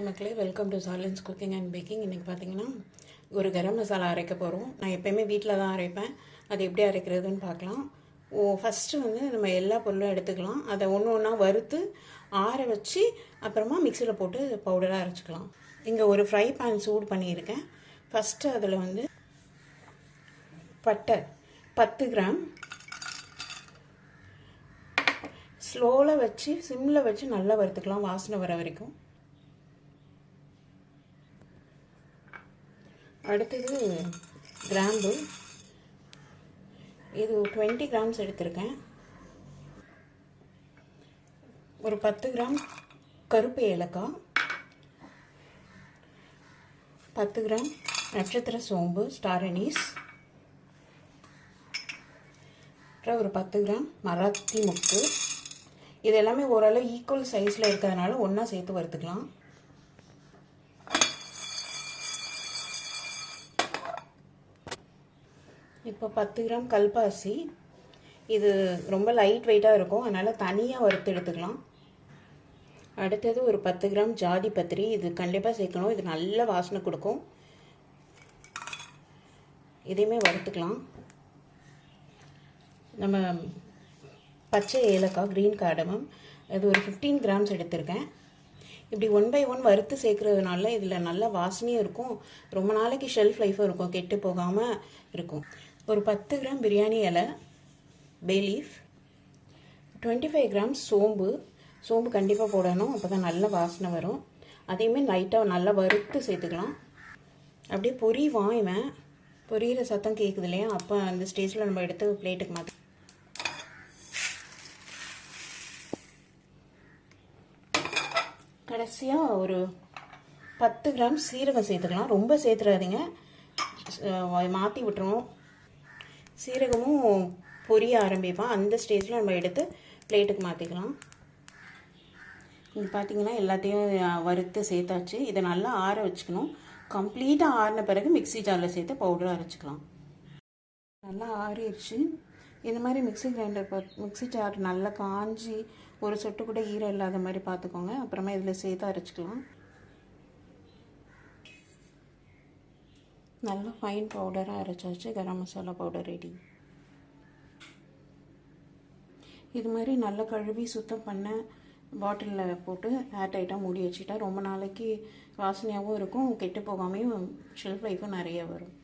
Hi மக்களே, welcome to Charlene's cooking and baking. இன்றைக்கி பார்த்தீங்கன்னா ஒரு கரம் மசாலா அரைக்க போகிறோம். நான் எப்போயுமே வீட்டில் தான் அரைப்பேன். அது எப்படி அரைக்கிறதுன்னு பார்க்கலாம். ஃபஸ்ட்டு வந்து நம்ம எல்லா பொருளும் எடுத்துக்கலாம். அதை ஒன்று ஒன்றா வறுத்து ஆற வச்சு அப்புறமா மிக்சியில் போட்டு பவுடராக அரைச்சிக்கலாம். இங்கே ஒரு ஃப்ரை பேன் சூடு பண்ணியிருக்கேன். ஃபஸ்ட்டு அதில் வந்து பட்டை 10 கிராம் ஸ்லோவில் வச்சு சிம்மில் வச்சு நல்லா வறுத்துக்கலாம், வாசனை வர வரைக்கும். அடுத்தது கிராம்பு, இது 20 கிராம்ஸ் எடுத்திருக்கேன். ஒரு 10 கிராம் கருப்பு ஏலக்காய், 10 கிராம் நட்சத்திர சோம்பு ஸ்டார் அனீஸ், அப்புறம் ஒரு 10 கிராம் மராத்தி முக்கு. இது எல்லாமே ஓரளவு ஈக்குவல் சைஸில் இருக்கிறதுனால ஒன்றா சேர்த்து வறுத்துக்கலாம். இப்போ 10 கிராம் கல்பாசி, இது ரொம்ப லைட் வெயிட்டாக இருக்கும், அதனால் தனியாக வறுத்து எடுத்துக்கலாம். அடுத்தது ஒரு 10 கிராம் ஜாதி பத்திரி, இது கண்டிப்பாக சேர்க்கணும், இது நல்ல வாசனை கொடுக்கும். இதையுமே வறுத்துக்கலாம். நம்ம பச்சை ஏலக்காய் க்ரீன் கார்டமம், இது ஒரு 15 கிராம்ஸ் எடுத்திருக்கேன். இப்படி 1 பை 1 வறுத்து சேர்க்குறதுனால இதில் நல்ல வாசனையும் இருக்கும், ரொம்ப நாளைக்கு ஷெல்ஃப் லைஃபும் இருக்கும், கெட்டு போகாமல் இருக்கும். ஒரு 10 கிராம் பிரியாணி இலை பே லீஃப், 25 கிராம் சோம்பு கண்டிப்பாக போடணும், அப்போ தான் நல்ல வாசனை வரும். அதையுமே லைட்டாக நல்லா வறுத்து சேர்த்துக்கலாம். அப்படியே பொரியுவேன், பொரியிற சத்தம் கேட்குது இல்லையா, அப்போ அந்த ஸ்டேஜில் நம்ம எடுத்து பிளேட்டுக்கு மாற்றி. கடைசியாக ஒரு 10 கிராம் சீரகம் சேர்த்துக்கலாம். ரொம்ப சேர்த்துடாதீங்க, மாற்றி விட்டுருவோம். சீரகமும் பொரிய ஆரம்பிப்பான், அந்த ஸ்டேஜில் நம்ம எடுத்து பிளேட்டுக்கு மாற்றிக்கலாம். இது பார்த்திங்கன்னா எல்லாத்தையும் வறுத்து சேர்த்தாச்சு. இதை நல்லா ஆற வச்சுக்கணும். கம்ப்ளீட்டாக ஆறின பிறகு மிக்சி ஜாரில் சேர்த்து பவுடர் அரைச்சிக்கலாம். நல்லா ஆறிடுச்சு. இந்த மாதிரி மிக்சி ஜார் நல்லா காஞ்சி ஒரு சொட்டு கூட ஈரம் இல்லாத மாதிரி பார்த்துக்கோங்க. அப்புறமா இதில் சேர்த்து அரைச்சிக்கலாம். நல்லா ஃபைன் பவுடராக அரைச்சாச்சு. Garam masala powder ready. இது மாதிரி நல்லா கழுவி சுத்தம் பண்ண பாட்டிலில் போட்டு ஏர்டைட்டாக மூடி வச்சுட்டா ரொம்ப நாளைக்கு வாசனையாகவும் இருக்கும், கெட்டு போகாமையும் ஷெல்ஃப் லைஃபும் நிறைய வரும்.